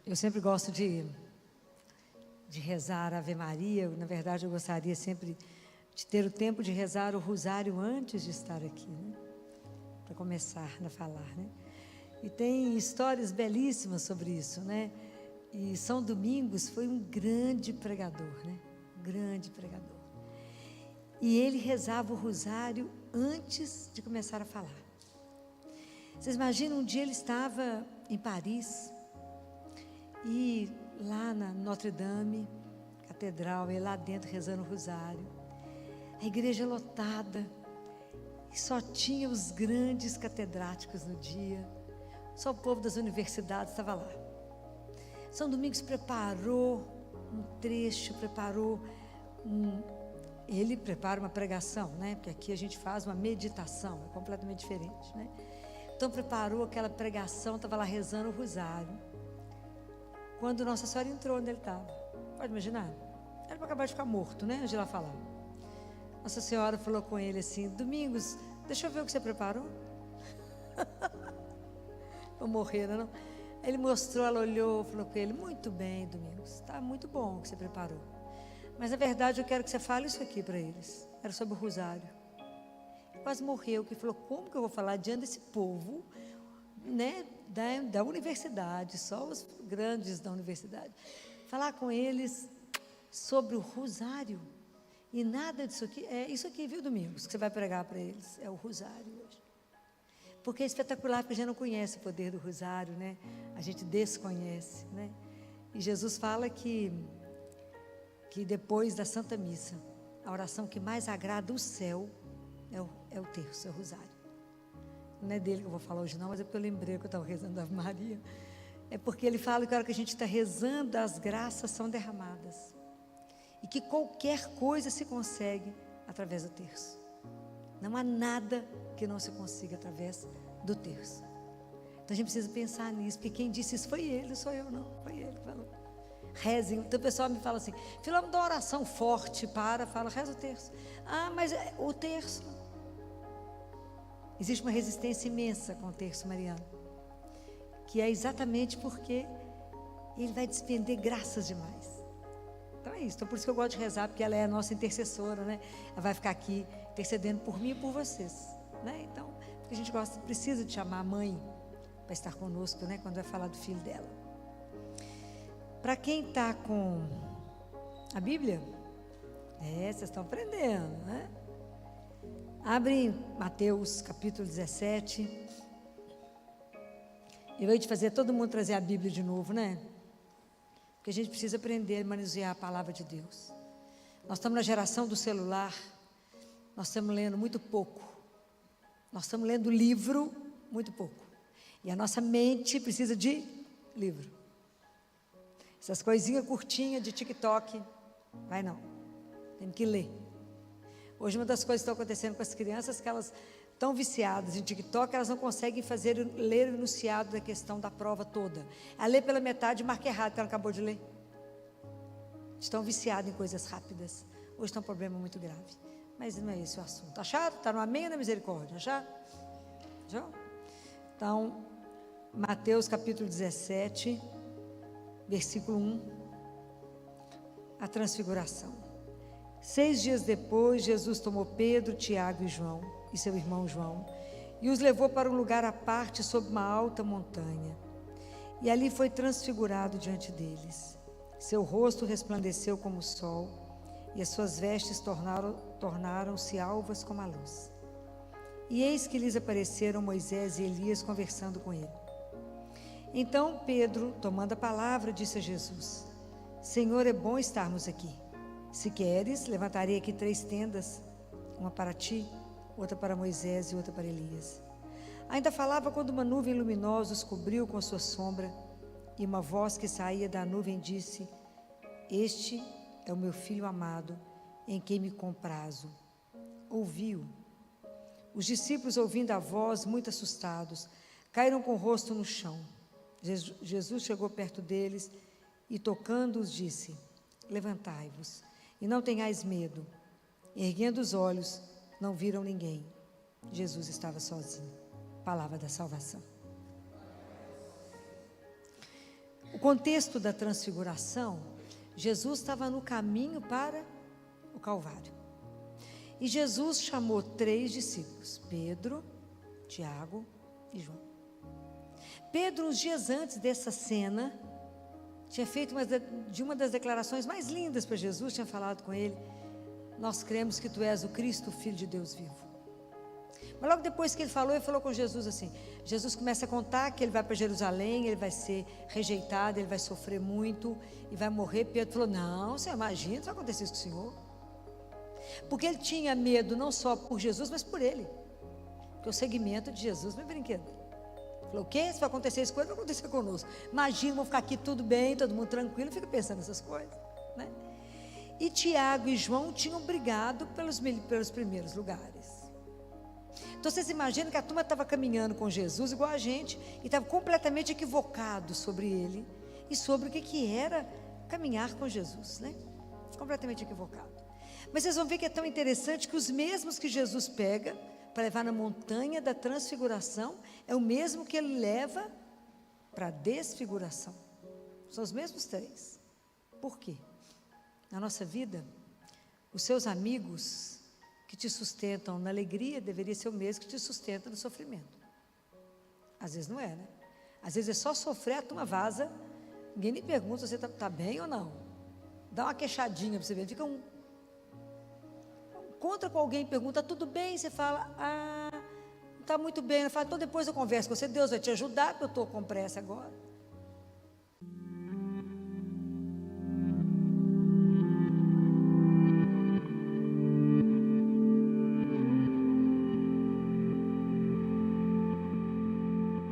Eu sempre gosto de rezar a Ave Maria. Na verdade, eu gostaria sempre de ter o tempo de rezar o rosário antes de estar aqui, né? Para começar a falar, né? E tem histórias belíssimas sobre isso, né? E São Domingos foi um grande pregador, né? Grande pregador. E ele rezava o rosário antes de começar a falar. Vocês imaginam, um dia ele estava em Paris, e lá na Notre Dame, catedral, ele lá dentro rezando o rosário, a igreja lotada, e só tinha os grandes catedráticos no dia, só o povo das universidades estava lá. São Domingos preparou um trecho, ele prepara uma pregação, né? Porque aqui a gente faz uma meditação, é completamente diferente, né? Então preparou aquela pregação, estava lá rezando o rosário, quando Nossa Senhora entrou onde ele estava. Pode imaginar? Era para acabar de ficar morto, né? Antes de lá falar. Nossa Senhora falou com ele assim: Domingos, deixa eu ver o que você preparou. Vou morrer, não? Ele mostrou, ela olhou, falou com ele: muito bem, Domingos, está muito bom o que você preparou, mas na verdade eu quero que você fale isso aqui para eles. Era sobre o rosário. Quase morreu, que falou: como que eu vou falar diante desse povo, né, da universidade, só os grandes da universidade, falar com eles sobre o rosário? E nada disso aqui, é isso aqui, viu, Domingos, que você vai pregar para eles, é o rosário hoje. Porque é espetacular, porque a gente não conhece o poder do rosário, né? A gente desconhece, né? E Jesus fala que depois da Santa Missa, a oração que mais agrada o céu é o terço, é o rosário. Não é dele que eu vou falar hoje não, mas é porque eu lembrei que eu estava rezando a Ave Maria. É porque ele fala que a hora que a gente está rezando, as graças são derramadas. E que qualquer coisa se consegue através do terço. Não há nada que não se consiga através do terço. Então a gente precisa pensar nisso, porque quem disse isso foi ele, não sou eu não, foi ele que falou. Rezem. Então o pessoal me fala assim: Filó, me dá uma oração forte, fala, reza o terço. Ah, mas o terço. Existe uma resistência imensa com o terço mariano, que é exatamente porque ele vai despender graças demais. Então é isso. Então por isso que eu gosto de rezar, porque ela é a nossa intercessora, né? Ela vai ficar aqui intercedendo por mim e por vocês, né? Então, porque a gente precisa de chamar a mãe para estar conosco, né? Quando vai falar do filho dela. Para quem está com a Bíblia, vocês estão aprendendo, né? Abre em Mateus capítulo 17. Eu vou te fazer todo mundo trazer a Bíblia de novo, né? Porque a gente precisa aprender a manusear a palavra de Deus. Nós estamos na geração do celular, nós estamos lendo muito pouco. Nós estamos lendo livro muito pouco. E a nossa mente precisa de livro. Essas coisinhas curtinhas de TikTok, vai não. Tem que ler. Hoje uma das coisas que estão acontecendo com as crianças é que elas estão viciadas em TikTok, elas não conseguem ler o enunciado da questão da prova toda. Ela lê pela metade e marca errado que ela acabou de ler. Estão viciadas em coisas rápidas. Hoje está um problema muito grave. Mas não é esse o assunto. Acharam? Está no amém ou na misericórdia? Acharam? Então, Mateus capítulo 17, versículo 1. A transfiguração. 6 dias depois, Jesus tomou Pedro, Tiago e João, e seu irmão João, e os levou para um lugar à parte, sob uma alta montanha. E ali foi transfigurado diante deles. Seu rosto resplandeceu como o sol, e as suas vestes tornaram-se alvas como a luz. E eis que lhes apareceram Moisés e Elias conversando com ele. Então Pedro, tomando a palavra, disse a Jesus: Senhor, é bom estarmos aqui. Se queres, levantarei aqui 3 tendas, uma para ti, outra para Moisés e outra para Elias. Ainda falava quando uma nuvem luminosa os cobriu com a sua sombra, e uma voz que saía da nuvem disse: Este é o meu filho amado, em quem me comprazo. Ouviu. Os discípulos, ouvindo a voz, muito assustados, caíram com o rosto no chão. Jesus chegou perto deles e, tocando-os, disse: Levantai-vos e não tenhais medo. Erguendo os olhos, não viram ninguém. Jesus estava sozinho. Palavra da salvação. O O contexto da transfiguração, Jesus estava no caminho para o Calvário. E Jesus chamou 3 discípulos, Pedro, Tiago e João. Pedro, uns dias antes dessa cena, tinha feito uma das declarações mais lindas para Jesus, tinha falado com ele: nós cremos que tu és o Cristo, o Filho de Deus vivo. Mas logo depois que ele falou com Jesus assim. Jesus começa a contar que ele vai para Jerusalém, ele vai ser rejeitado, ele vai sofrer muito e vai morrer. Pedro falou: não, você imagina, isso vai acontecer isso com o Senhor. Porque ele tinha medo não só por Jesus, mas por ele. Porque o seguimento de Jesus não é brinquedo. Ele falou: o quê? Se vai acontecer isso com ele, vai acontecer conosco. Imagina, vamos ficar aqui tudo bem, todo mundo tranquilo, fica pensando nessas coisas, né? E Tiago e João tinham brigado pelos primeiros lugares. Então vocês imaginam que a turma estava caminhando com Jesus igual a gente e estava completamente equivocado sobre ele e sobre o que era caminhar com Jesus, né? Completamente equivocado. Mas vocês vão ver que é tão interessante que os mesmos que Jesus pega para levar na montanha da transfiguração é o mesmo que ele leva para a desfiguração. São os mesmos 3. Por quê? Na nossa vida, os seus amigos que te sustentam na alegria deveria ser o mesmo que te sustenta no sofrimento. Às vezes não é, né? Às vezes é só sofrer, a turma vaza, ninguém nem pergunta se você está bem ou não. Dá uma queixadinha para você ver, fica encontra com alguém, pergunta: tudo bem? Você fala: não está muito bem. Ela fala: então depois eu converso com você, Deus vai te ajudar, porque eu estou com pressa agora.